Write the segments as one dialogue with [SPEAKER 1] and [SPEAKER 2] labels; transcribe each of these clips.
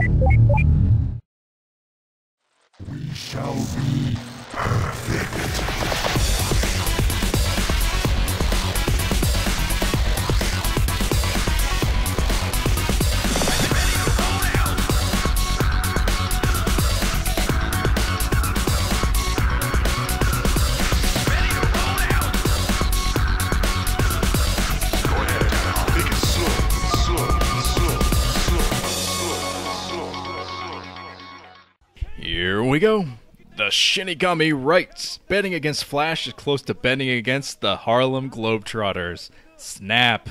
[SPEAKER 1] We shall be perfect.
[SPEAKER 2] Here we go. The Shinigami writes, betting against Flash is close to betting against the Harlem Globetrotters. Snap.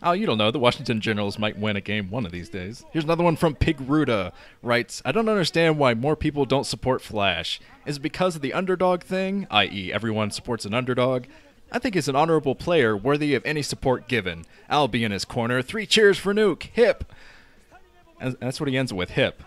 [SPEAKER 2] Oh, you don't know. The Washington Generals might win a game one of these days. Here's another one from Pigruda. Writes, I don't understand why more people don't support Flash. Is it because of the underdog thing, i.e. everyone supports an underdog? I think he's an honorable player worthy of any support given. I'll be in his corner. 3 cheers for Nuke. Hip. And that's what he ends with, hip.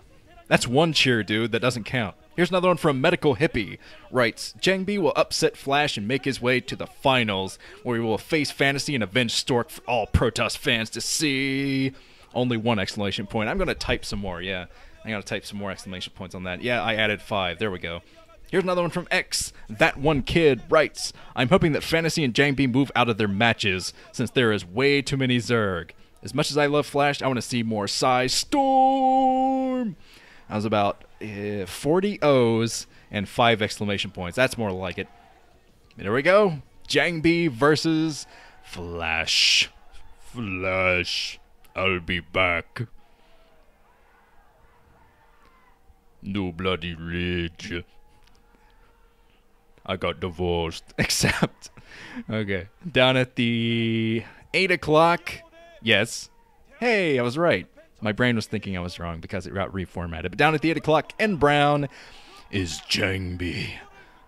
[SPEAKER 2] That's 1 cheer, dude. That doesn't count. Here's another one from Medical Hippie. Writes, JangBi will upset Flash and make his way to the finals, where he will face Fantasy and avenge Stork for all Protoss fans to see. Only 1 exclamation point. I'm going to type some more, yeah. I'm going to type some more exclamation points on that. Yeah, I added 5. There we go. Here's another one from X. That one kid writes, I'm hoping that Fantasy and JangBi move out of their matches, since there is way too many Zerg. As much as I love Flash, I want to see more Psy Storm. That was about 40 O's and 5 exclamation points. That's more like it. There we go. JangBi versus Flash. Flash. I'll be back. No bloody rage. I got divorced. Except. Okay. Down at the 8 o'clock. Yes. Hey, I was right. My brain was thinking I was wrong because it got reformatted. But down at the 8 o'clock and brown is JangBi.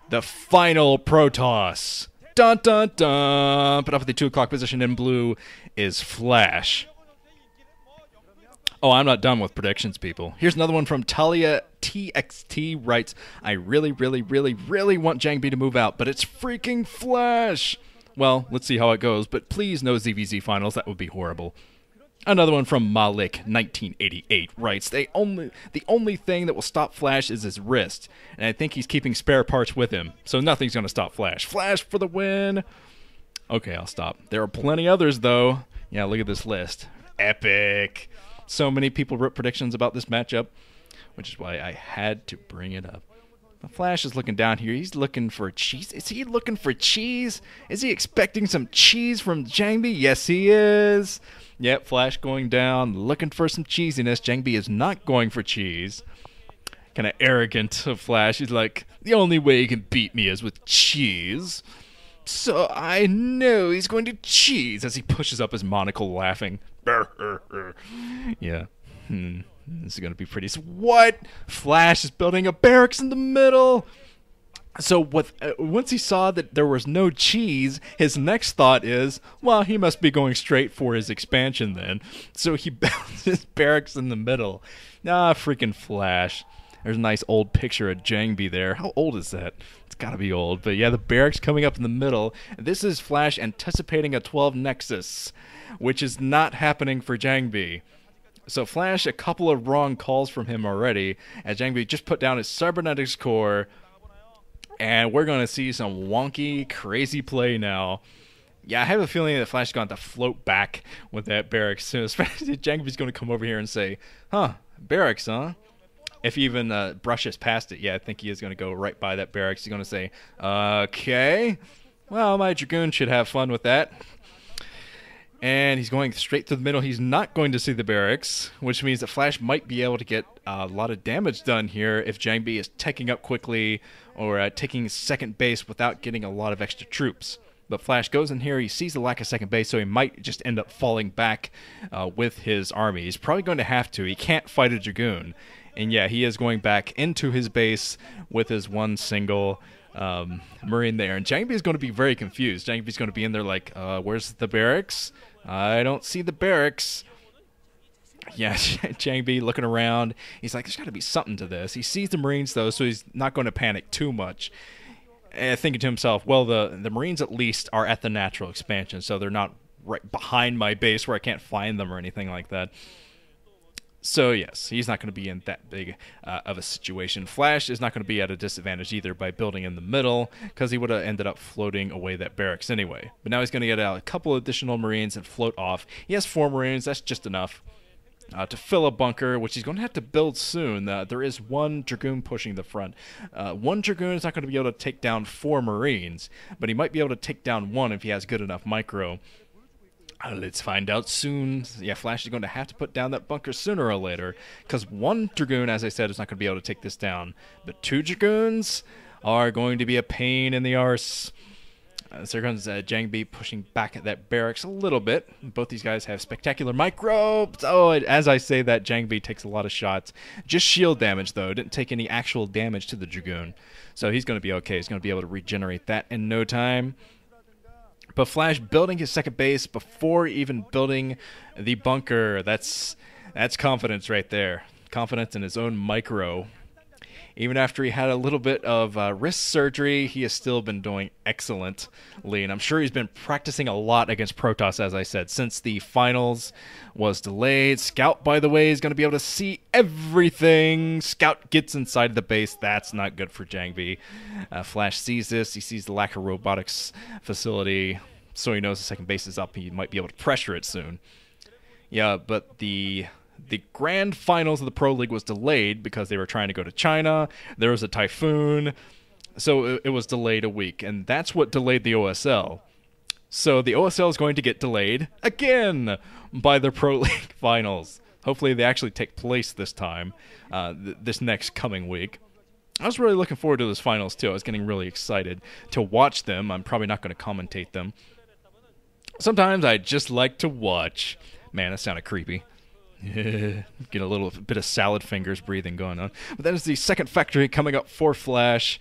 [SPEAKER 2] The final Protoss. Dun dun dun. But up at the 2 o'clock position in blue is Flash. Oh, I'm not done with predictions, people. Here's another one from Talia TXT writes, I really want JangBi to move out, but it's freaking Flash. Well, let's see how it goes, but please no ZVZ finals. That would be horrible. Another one from Malik 1988 writes, the only thing that will stop Flash is his wrist, and I think he's keeping spare parts with him, so nothing's going to stop Flash. Flash for the win! Okay, I'll stop. There are plenty others, though. Yeah, look at this list. Epic! So many people wrote predictions about this matchup, which is why I had to bring it up. The Flash is looking down here. He's looking for cheese. Is he looking for cheese? Is he expecting some cheese from JangBi? Yes, he is. Yep, Flash going down, looking for some cheesiness. JangBi is not going for cheese. Kind of arrogant of Flash. He's like, the only way he can beat me is with cheese. So I know he's going to cheese as he pushes up his monocle laughing. Yeah. This is going to be pretty... What? Flash is building a barracks in the middle. So once he saw that there was no cheese, his next thought is, well, he must be going straight for his expansion then. So he builds his barracks in the middle. Ah, freaking Flash. There's a nice old picture of JangBi there. How old is that? It's got to be old. But yeah, the barracks coming up in the middle. This is Flash anticipating a 12 Nexus, which is not happening for JangBi. So Flash, a couple of wrong calls from him already, as JangBi just put down his cybernetics core. And we're going to see some wonky, crazy play now. Yeah, I have a feeling that Flash is going to float back with that barracks soon. Especially JangBi's going to come over here and say, huh, barracks, huh? If he even brushes past it, yeah, I think he is going to go right by that barracks. He's going to say, okay, well, my Dragoon should have fun with that. And he's going straight through the middle. He's not going to see the barracks, which means that Flash might be able to get a lot of damage done here if JangBi is taking up quickly or taking second base without getting a lot of extra troops. But Flash goes in here, he sees the lack of second base, so he might just end up falling back with his army. He's probably going to have to. He can't fight a Dragoon. And yeah, he is going back into his base with his one single Marine there. And JangBi is going to be very confused. JangBi is going to be in there like, where's the barracks? I don't see the barracks. Yeah, JangBi looking around. He's like, there's got to be something to this. He sees the Marines, though, so he's not going to panic too much. And thinking to himself, well, the Marines at least are at the natural expansion, so they're not right behind my base where I can't find them or anything like that. So yes, he's not going to be in that big of a situation. Flash is not going to be at a disadvantage either by building in the middle, because he would have ended up floating away that barracks anyway. But now he's going to get out a couple additional Marines and float off. He has 4 Marines, that's just enough to fill a bunker, which he's going to have to build soon. There is 1 Dragoon pushing the front. 1 Dragoon is not going to be able to take down 4 Marines, but he might be able to take down 1 if he has good enough micro. Let's find out soon. Yeah, Flash is going to have to put down that bunker sooner or later, because 1 Dragoon, as I said, is not going to be able to take this down. But 2 Dragoons are going to be a pain in the arse. So here comes JangBi pushing back at that barracks a little bit. Both these guys have spectacular microbes. Oh, as I say that, JangBi takes a lot of shots. Just shield damage, though. Didn't take any actual damage to the Dragoon. So he's going to be okay. He's going to be able to regenerate that in no time. But Flash building his second base before even building the bunker, that's confidence right there. Confidence in his own micro. Even after he had a little bit of wrist surgery, he has still been doing excellently. And I'm sure he's been practicing a lot against Protoss, as I said, since the finals was delayed. Scout, by the way, is going to be able to see everything. Scout gets inside the base. That's not good for JangBi. Flash sees this. He sees the lack of robotics facility, so he knows the second base is up. He might be able to pressure it soon. Yeah, but the grand finals of the Pro League was delayed because they were trying to go to China. There was a typhoon, so it was delayed a week, and that's what delayed the OSL. So the OSL is going to get delayed again by the Pro League finals. Hopefully they actually take place this time, this next coming week. I was really looking forward to those finals too. I was getting really excited to watch them. I'm probably not going to commentate them. Sometimes I just like to watch. Man, that sounded creepy. Get a little bit of salad fingers breathing going on. But that is the second factory coming up for Flash,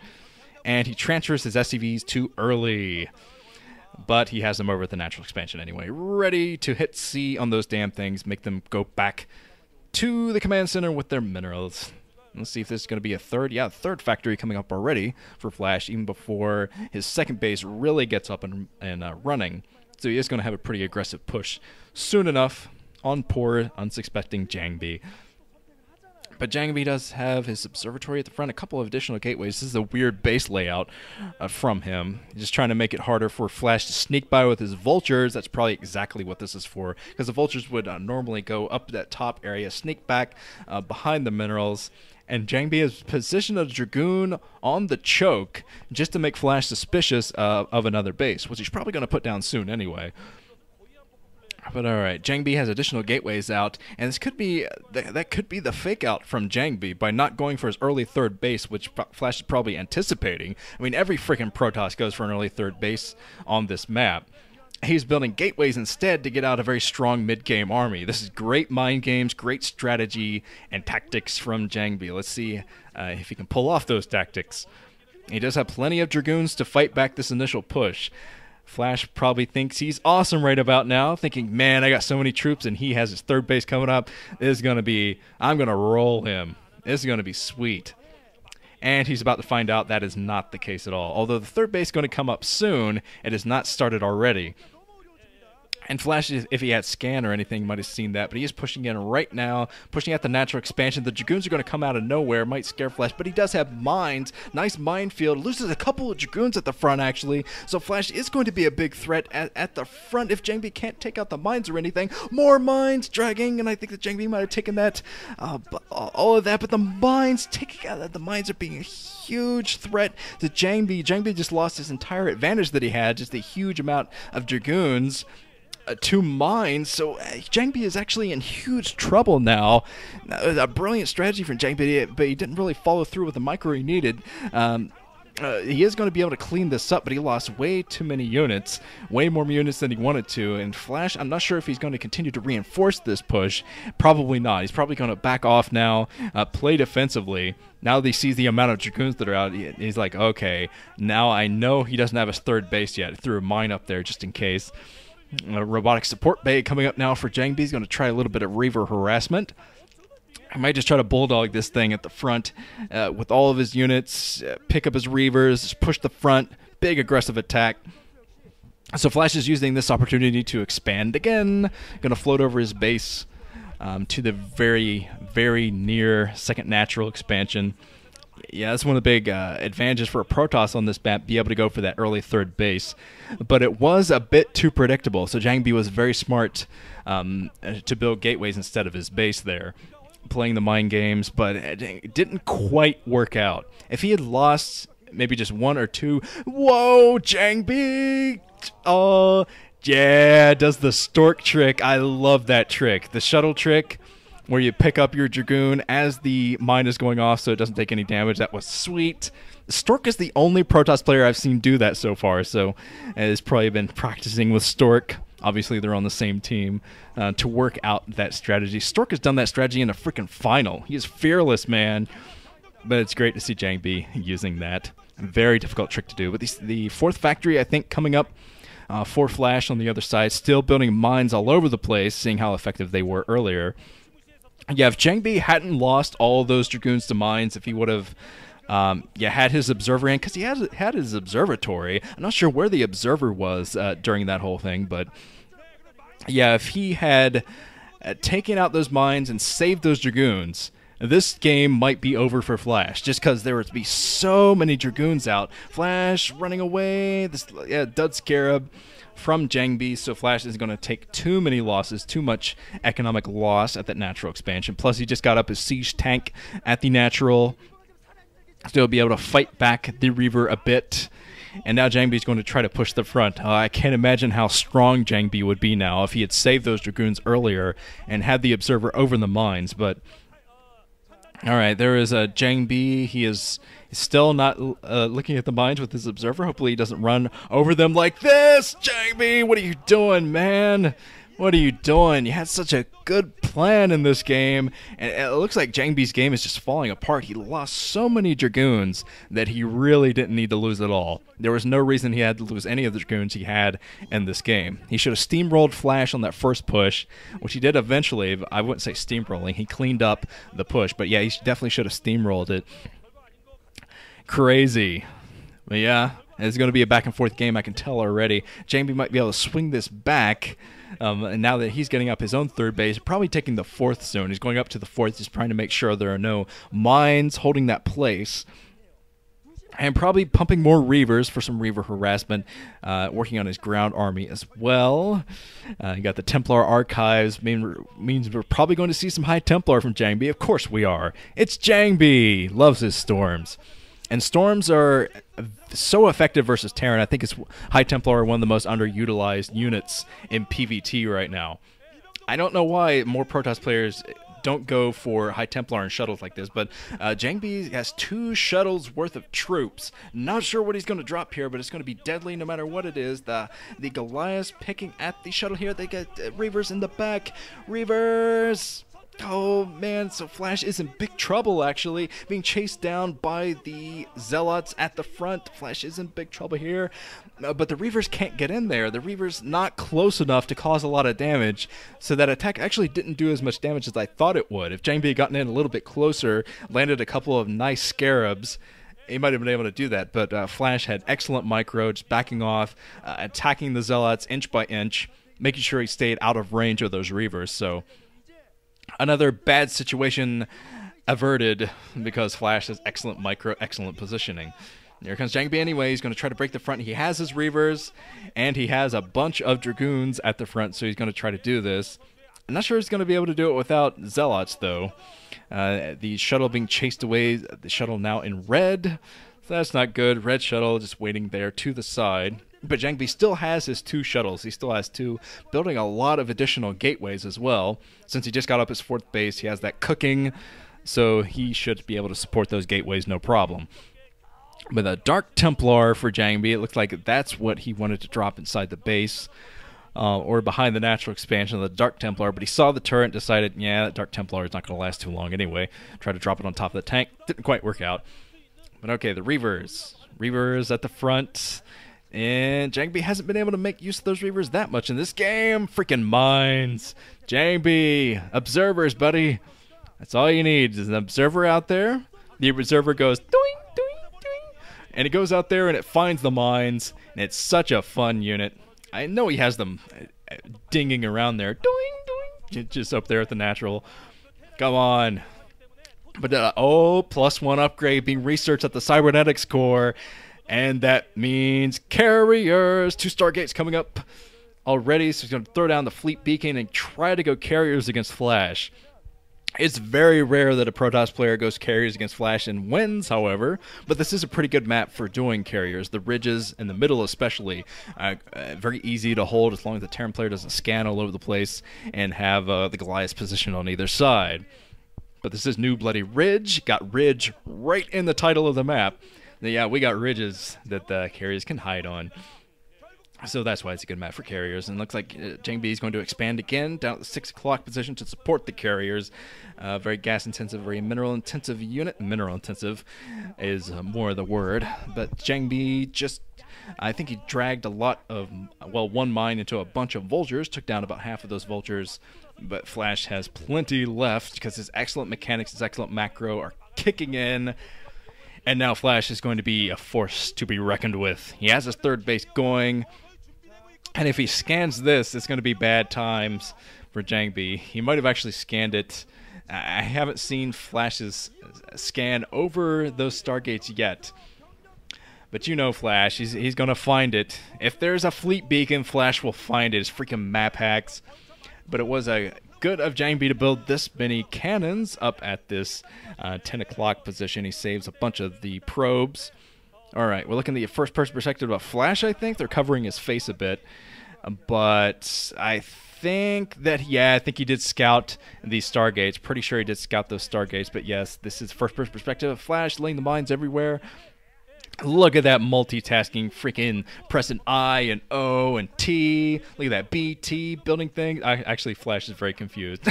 [SPEAKER 2] and he transfers his SCVs too early. But he has them over at the natural expansion anyway, ready to hit C on those damn things, make them go back to the command center with their minerals. Let's see if this is going to be a third. Yeah, third factory coming up already for Flash, even before his second base really gets up and running. So he is going to have a pretty aggressive push soon enough on poor, unsuspecting JangBi. But JangBi does have his observatory at the front, a couple of additional gateways. This is a weird base layout from him. He's just trying to make it harder for Flash to sneak by with his vultures. That's probably exactly what this is for, because the vultures would normally go up that top area, sneak back behind the minerals, and JangBi has positioned a Dragoon on the choke just to make Flash suspicious of another base, which he's probably going to put down soon anyway. But all right, JangBi has additional gateways out, and this could be that could be the fake out from JangBi by not going for his early third base, which Flash is probably anticipating. I mean, every freaking Protoss goes for an early third base on this map. He's building gateways instead to get out a very strong mid-game army. This is great mind games, great strategy and tactics from JangBi. Let's see if he can pull off those tactics. He does have plenty of Dragoons to fight back this initial push. Flash probably thinks he's awesome right about now, thinking, man, I got so many troops and he has his third base coming up. This is going to be, I'm going to roll him. This is going to be sweet. And he's about to find out that is not the case at all. Although the third base is going to come up soon, it has not started already. And Flash, if he had scan or anything, you might have seen that. But he is pushing in right now, pushing out the natural expansion. The Dragoons are going to come out of nowhere, might scare Flash, but he does have mines. Nice minefield. Loses a couple of Dragoons at the front, actually. So Flash is going to be a big threat at the front if JangBi can't take out the mines or anything. More mines dragging, and I think that JangBi might have taken that, all of that. But the mines, taking out the mines are being a huge threat to JangBi. JangBi just lost his entire advantage that he had, just a huge amount of Dragoons. To mines, so JangBi is actually in huge trouble now. A brilliant strategy from JangBi, but he didn't really follow through with the micro he needed. He is going to be able to clean this up, but he lost way too many units, way more units than he wanted to. And Flash, I'm not sure if he's going to continue to reinforce this push. Probably not. He's probably going to back off now, play defensively. Now that he sees the amount of Dragoons that are out, he's like, okay, now I know he doesn't have his third base yet. He threw a mine up there just in case. Robotic support bay coming up now for JangBi. He's going to try a little bit of Reaver harassment. I might just try to bulldog this thing at the front with all of his units, pick up his Reavers, just push the front, big aggressive attack. So Flash is using this opportunity to expand again. Going to float over his base. to the very, very near second natural expansion. Yeah, that's one of the big advantages for a Protoss on this map, be able to go for that early third base. But it was a bit too predictable, so JangBi was very smart to build gateways instead of his base there, playing the mind games, but it didn't quite work out. If he had lost maybe just one or two... Whoa, JangBi! Oh, yeah, does the stork trick. I love that trick. The shuttle trick, where you pick up your Dragoon as the mine is going off so it doesn't take any damage. That was sweet. Stork is the only Protoss player I've seen do that so far, so has probably been practicing with Stork. Obviously, they're on the same team to work out that strategy. Stork has done that strategy in a freaking final. He is fearless, man. But it's great to see JangBi using that. Very difficult trick to do. But the fourth factory, I think, coming up for Flash on the other side, still building mines all over the place, seeing how effective they were earlier. Yeah, if JangBi hadn't lost all those Dragoons to mines, if he would have had his observer in, because he had his observatory. I'm not sure where the observer was during that whole thing, but yeah, if he had taken out those mines and saved those Dragoons, this game might be over for Flash, just because there would be so many Dragoons out. Flash running away, this Dud Scarab from JangBi, so Flash isn't going to take too many losses, too much economic loss at that natural expansion. Plus, he just got up his siege tank at the natural, still be able to fight back the Reaver a bit. And now JangBi's going to try to push the front. I can't imagine how strong JangBi would be now if he had saved those Dragoons earlier and had the Observer over the mines. But alright, there is a JangBi. He is still not looking at the mines with his Observer. Hopefully he doesn't run over them like this. JangBi, what are you doing, man? What are you doing? You had such a good plan in this game, and it looks like JangBi's game is just falling apart. He lost so many Dragoons that he really didn't need to lose at all. There was no reason he had to lose any of the Dragoons he had in this game. He should have steamrolled Flash on that first push, which he did eventually. I wouldn't say steamrolling. He cleaned up the push, but yeah, he definitely should have steamrolled it. Crazy. But yeah, it's going to be a back-and-forth game, I can tell already. JangBi might be able to swing this back. And now that he's getting up his own third base, probably taking the fourth soon. He's going up to the fourth, just trying to make sure there are no mines holding that place. And probably pumping more Reavers for some Reaver harassment, working on his ground army as well. You got the Templar archives, means we're probably going to see some High Templar from JangBi. Of course we are. It's JangBi. Loves his storms. And storms are so effective versus Terran. I think it's High Templar are one of the most underutilized units in PvT right now. I don't know why more Protoss players don't go for High Templar and shuttles like this, but JangBi has 2 shuttles worth of troops. Not sure what he's going to drop here, but it's going to be deadly no matter what it is. The Goliaths picking at the shuttle here. They get Reavers in the back. Reavers! Oh man, so Flash is in big trouble actually, being chased down by the Zealots at the front. Flash is in big trouble here, but the Reavers can't get in there. The Reavers not close enough to cause a lot of damage, so that attack actually didn't do as much damage as I thought it would. If JangBi had gotten in a little bit closer, landed a couple of nice Scarabs, he might have been able to do that, but Flash had excellent micro, just backing off, attacking the Zealots inch by inch, making sure he stayed out of range of those Reavers, so another bad situation averted because Flash has excellent micro, excellent positioning. Here comes JangBi anyway. He's going to try to break the front. He has his Reavers, and he has a bunch of Dragoons at the front, so he's going to try to do this. I'm not sure he's going to be able to do it without Zealots, though. The shuttle being chased away. The shuttle now in red. So that's not good. Red shuttle just waiting there to the side. But JangBi still has his 2 shuttles. He still has 2, building a lot of additional gateways as well. Since he just got up his 4th base, he has that cooking, so he should be able to support those gateways no problem. But a Dark Templar for JangBi, it looks like that's what he wanted to drop inside the base, or behind the natural expansion of the Dark Templar, but he saw the turret and decided, yeah, that Dark Templar is not going to last too long anyway. Tried to drop it on top of the tank. Didn't quite work out. But okay, the Reavers. Reavers at the front. And JangBi hasn't been able to make use of those Reavers that much in this game. Freaking mines. JangBi. Observers, buddy. That's all you need is an observer out there. The observer goes doing, doing, doing. And it goes out there and it finds the mines. And it's such a fun unit. I know he has them dinging around there. Doing, doing, just up there at the natural. Come on. But +1 upgrade being researched at the cybernetics core, and that means carriers. 2 Stargates coming up already, so he's going to throw down the fleet beacon and try to go carriers against Flash. It's very rare that a Protoss player goes carriers against Flash and wins, however, but this is a pretty good map for doing carriers. The ridges in the middle especially, very easy to hold as long as the Terran player doesn't scan all over the place and have the Goliath position on either side. But this is New Bloody Ridge. Got Ridge right in the title of the map. Yeah, we got ridges that the carriers can hide on. So that's why it's a good map for carriers. And it looks like JangBi is going to expand again down at the 6 o'clock position to support the carriers. Very gas-intensive, very mineral-intensive unit. Mineral-intensive is more the word. But JangBi just, I think he dragged a lot of, well, 1 mine into a bunch of vultures. Took down about half of those vultures. But Flash has plenty left because his excellent mechanics, his excellent macro are kicking in. And now Flash is going to be a force to be reckoned with. He has his 3rd base going. And if he scans this, it's going to be bad times for JangBi. He might have actually scanned it. I haven't seen Flash's scan over those Stargates yet. But you know Flash, he's going to find it. If there's a fleet beacon, Flash will find it. It's freaking map hacks. But it was a good of JangBi to build this many cannons up at this 10 o'clock position. He saves a bunch of the probes. All right, we're looking at the first-person perspective of Flash, I think. They're covering his face a bit. But I think that, yeah, I think he did scout these Stargates. Pretty sure he did scout those Stargates. But yes, this is first-person perspective of Flash, laying the mines everywhere. Look at that multitasking, freaking pressing I and O and T. Look at that B, T, building things. Actually, Flash is very confused.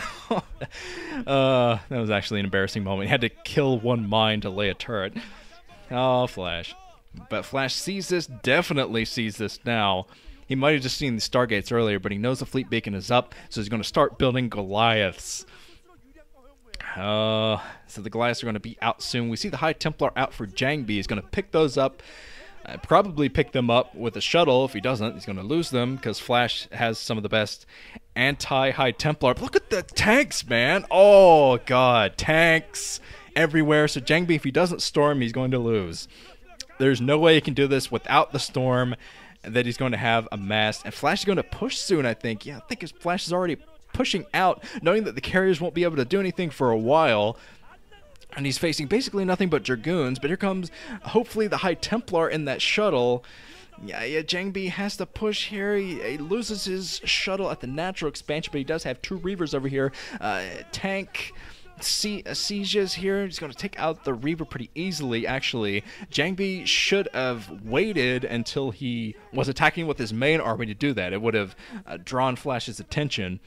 [SPEAKER 2] That was actually an embarrassing moment. He had to kill 1 mine to lay a turret. Oh, Flash. But Flash sees this, definitely sees this now. He might have just seen the Stargates earlier, but he knows the fleet beacon is up, so he's going to start building Goliaths. So the Goliaths are going to be out soon. We see the High Templar out for JangBi. He's going to pick those up, probably pick them up with a shuttle. If he doesn't, he's going to lose them because Flash has some of the best anti-High Templar. Look at the tanks, man. Oh, God, tanks everywhere. So JangBi, if he doesn't storm, he's going to lose. There's no way he can do this without the storm that he's going to have amassed. And Flash is going to push soon, I think. Yeah, I think his Flash is already pushing out, knowing that the carriers won't be able to do anything for a while. And he's facing basically nothing but Dragoons. But here comes, hopefully, the High Templar in that shuttle. Yeah, JangBi has to push here. He loses his shuttle at the natural expansion, but he does have 2 Reavers over here. Tank sieges here. He's going to take out the Reaver pretty easily, actually. JangBi should have waited until he was attacking with his main army to do that. It would have drawn Flash's attention.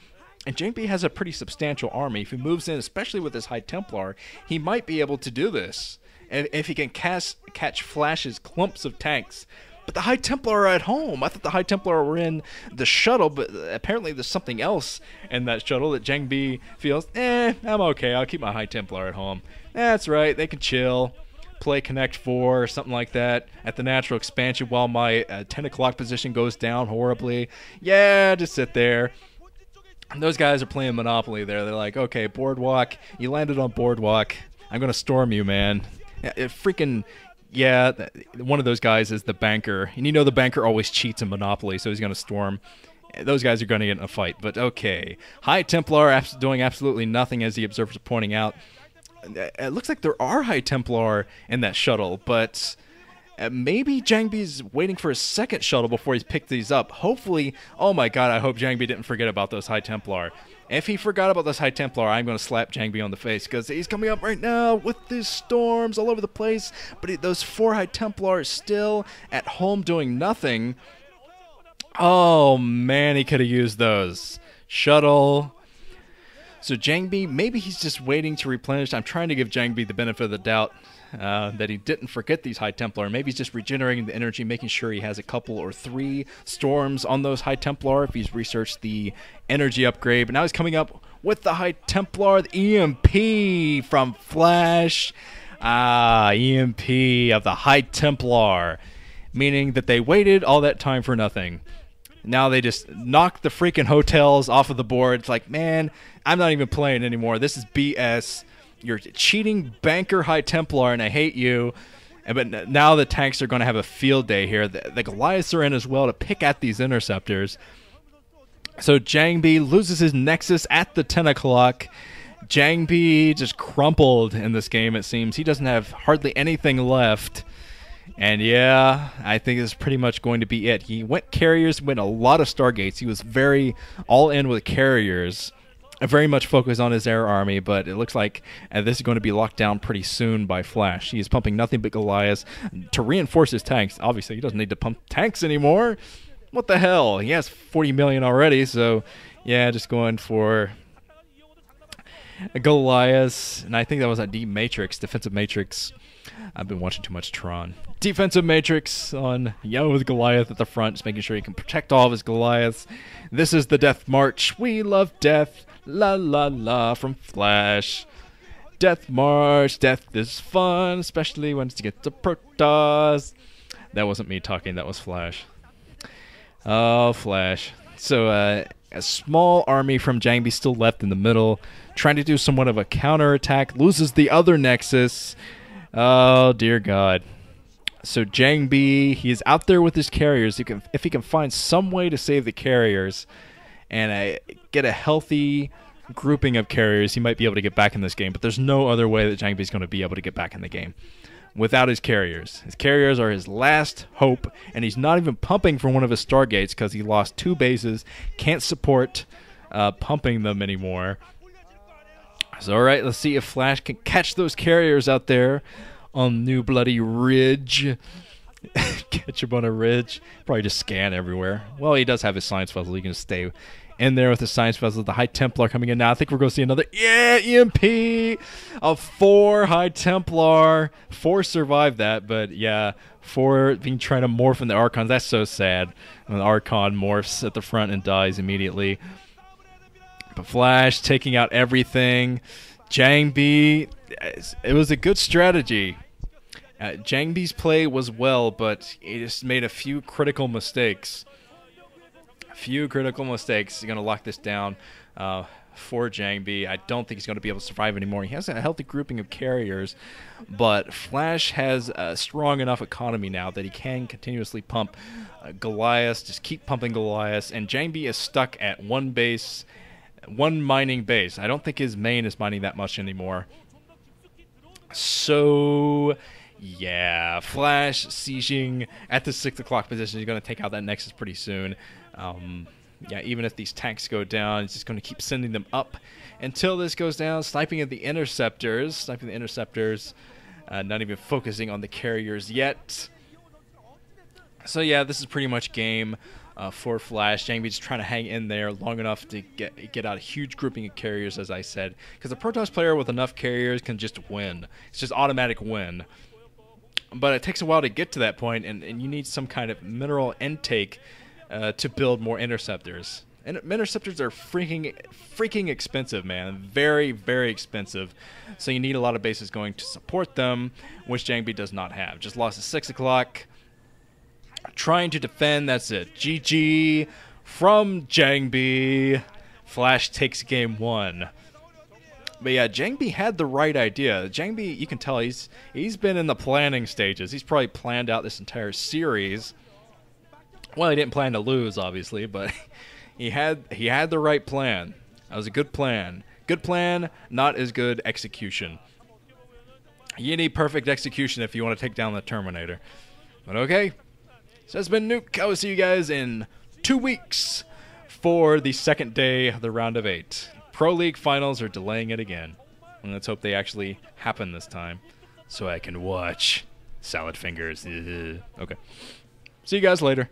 [SPEAKER 2] And JangBi has a pretty substantial army. If he moves in, especially with his High Templar, he might be able to do this. And if he can catch Flash's clumps of tanks. But the High Templar are at home. I thought the High Templar were in the shuttle, but apparently there's something else in that shuttle that JangBi feels, I'm okay. I'll keep my High Templar at home. That's right. They can chill, play Connect 4 or something like that at the natural expansion while my 10 o'clock position goes down horribly. Yeah, just sit there. And those guys are playing Monopoly there. They're like, okay, Boardwalk. You landed on Boardwalk. I'm going to storm you, man. Yeah, one of those guys is the banker. And you know the banker always cheats in Monopoly, so he's going to storm. Those guys are going to get in a fight. But okay. High Templar doing absolutely nothing, as the observers are pointing out. It looks like there are High Templar in that shuttle, but maybe JangBi's waiting for his 2nd shuttle before he's picked these up. Hopefully, oh my god, I hope JangBi didn't forget about those High Templar. If he forgot about this High Templar, I'm going to slap JangBi on the face because he's coming up right now with these storms all over the place. But those 4 High Templars still at home doing nothing. Oh, man, he could have used those. Shuttle. So JangBi, maybe he's just waiting to replenish. I'm trying to give JangBi the benefit of the doubt that he didn't forget these High Templar. Maybe he's just regenerating the energy, making sure he has a couple or 3 storms on those High Templar if he's researched the energy upgrade. But now he's coming up with the High Templar, the EMP from Flash. EMP of the High Templar, meaning that they waited all that time for nothing. Now they just knock the freaking hotels off of the board. It's like, man, I'm not even playing anymore. This is BS. You're a cheating banker High Templar, and I hate you. But now the tanks are going to have a field day here. The Goliaths are in as well to pick at these interceptors. So JangBi loses his Nexus at the 10 o'clock. JangBi just crumpled in this game, it seems. He doesn't have hardly anything left. And yeah, I think this is pretty much going to be it. He went carriers, went a lot of Stargates. He was very all in with carriers. Very much focused on his air army, but it looks like this is going to be locked down pretty soon by Flash. He is pumping nothing but Goliaths to reinforce his tanks. Obviously, he doesn't need to pump tanks anymore. What the hell? He has 40 million already, so yeah, just going for Goliaths. And I think that was a deep matrix, defensive matrix. I've been watching too much Terran. Defensive matrix on with Goliath at the front, just making sure he can protect all of his Goliaths. This is the Death March. We love death. La la la from Flash. Death March. Death is fun, especially once you get to Protoss. That wasn't me talking, that was Flash. Oh, Flash. So a small army from JangBi still left in the middle, trying to do somewhat of a counterattack. Loses the other Nexus. Oh, dear God. So JangBi, he's out there with his carriers. If he can find some way to save the carriers and get a healthy grouping of carriers, he might be able to get back in this game. But there's no other way that JangBi is going to be able to get back in the game without his carriers. His carriers are his last hope, and he's not even pumping for one of his Stargates because he lost 2 bases, can't support pumping them anymore. So, all right, let's see if Flash can catch those carriers out there on New Bloody Ridge. Catch him on a ridge. Probably just scan everywhere. Well, he does have his Science Puzzle. He can stay in there with the Science Puzzle. The High Templar coming in now. I think we're going to see another, EMP of 4 High Templar. 4 survived that, but yeah, 4 being trying to morph in the Archons. That's so sad. When the Archon morphs at the front and dies immediately. But Flash taking out everything. JangBi, it was a good strategy. JangBi's play was well, but he just made a few critical mistakes. He's going to lock this down for JangBi. I don't think he's going to be able to survive anymore. He has a healthy grouping of carriers, but Flash has a strong enough economy now that he can continuously pump Goliaths, just keep pumping Goliaths, and JangBi is stuck at one base, one mining base. I don't think his main is mining that much anymore. So yeah, Flash sieging at the 6 o'clock position. He's going to take out that Nexus pretty soon. Yeah, even if these tanks go down, he's just going to keep sending them up until this goes down. Sniping at the interceptors. Not even focusing on the carriers yet. So yeah, this is pretty much game for Flash. JangBi just trying to hang in there long enough to get out a huge grouping of carriers, as I said. Because a Protoss player with enough carriers can just win. It's just automatic win. But it takes a while to get to that point, and you need some kind of mineral intake to build more interceptors. And interceptors are freaking expensive, man. Very, very expensive. So you need a lot of bases going to support them, which JangBi does not have. Just lost at 6 o'clock. Trying to defend, that's it. GG from JangBi. Flash takes game 1. But yeah, JangBi had the right idea. JangBi, you can tell he's been in the planning stages. He's probably planned out this entire series. Well, he didn't plan to lose, obviously, but he had the right plan. That was a good plan. Good plan, not as good execution. You need perfect execution if you want to take down the Terminator. But okay. So that's been Nuke. I will see you guys in 2 weeks for the second day of the round of 8. Pro League finals are delaying it again. And let's hope they actually happen this time so I can watch Salad Fingers. Okay. See you guys later.